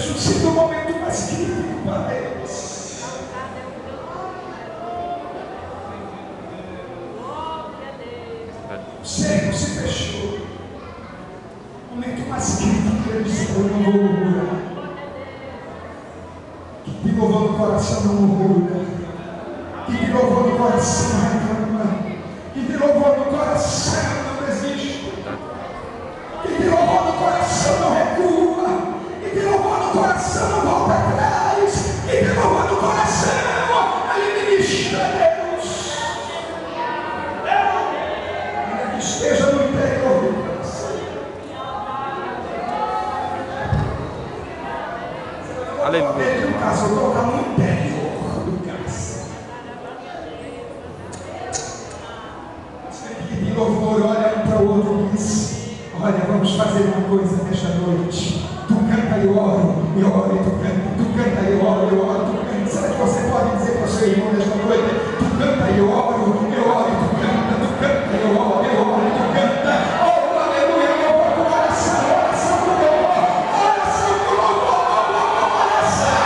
mesmo sendo o momento mais crítico para eles. O cerco se fechou. O momento mais crítico, ele disse: eu não vou murmurar. Que te louvou no coração não murmura. Que te louvou no coração não reclama. Que te louvou no coração não desiste. Que te louvou no coração não recua. Que te louvou no coração não volta atrás. Que te louvou no coração ele ministra Deus. Ainda que esteja no interior do coração. Aleluia. No caso, eu tocar no interior do coração. De louvor, olha um para o outro e diz: olha, vamos fazer uma coisa nesta noite. Tu canta e eu oro e tu canta. Tu canta e eu oro tu canta. Será que você pode dizer para o seu irmão nesta noite: tu canta e eu oro e tu canta. Tu canta e eu oro e tu canta. Oh, aleluia, meu povo, oração com louvor, oração com louvor, oração.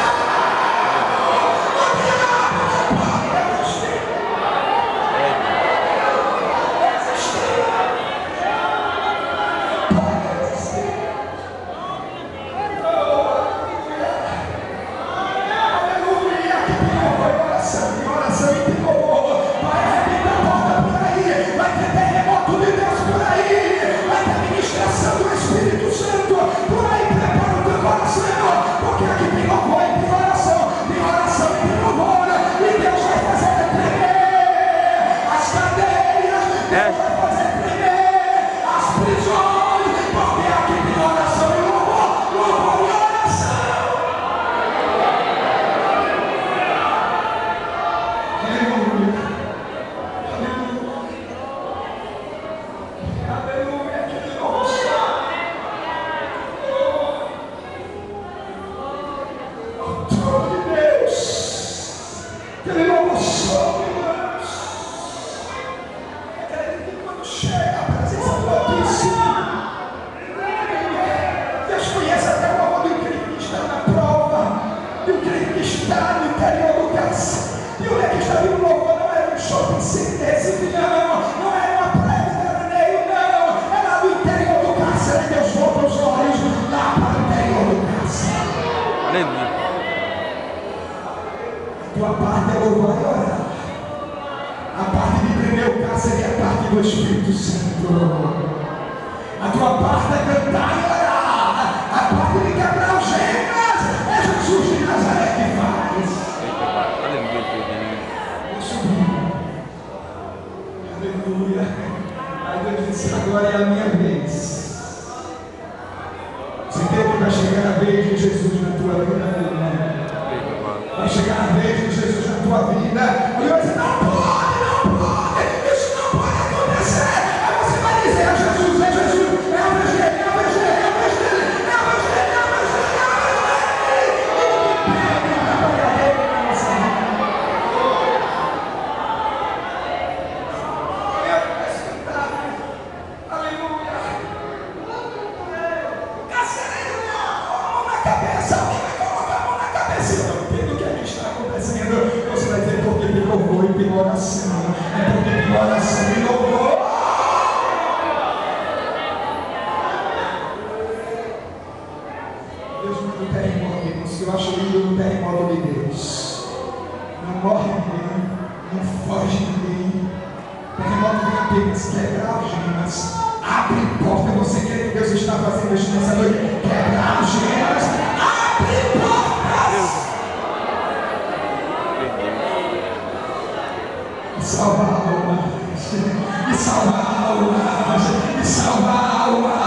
Tua parte é louvar e orar. A parte de prender o cárcere é a parte do Espírito Santo. A tua parte é cantar e orar. A parte de quebrar os gemas é Jesus de Nazaré que faz. Aleluia. Aí Deus disse: agora é a minha vez. Você crê que vai chegar a vez de Jesus na tua vida? Vai chegar a vez de Jesus na tua vida. E vai dizer: não pode, isso não pode acontecer. Aí você vai dizer: é Jesus, é Jesus, é a vez dele, é a vez dele, é a vez dele, é a vez dele, é a vez dele, é a vez dele. E o que pede para pagar dele na nossa vida? Aleluia. Carcereiro, a mão na cabeça. Alguém vai colocar a mão na cabeça. Eu não entendo o que está acontecendo. Você vai dizer: porque me louvou e pela oração. É porque pela oração me louvou. Deus não tem terremoto. Se eu acho lindo no terremoto de Deus, não morre ninguém, não foge ninguém. Terremoto vem apenas quebrar algemas. Abre porta. Você quer que Deus está fazendo isso nessa noite? Quebrar algemas. Abre portas. Salvar almas, e salvar almas, e salvar almas.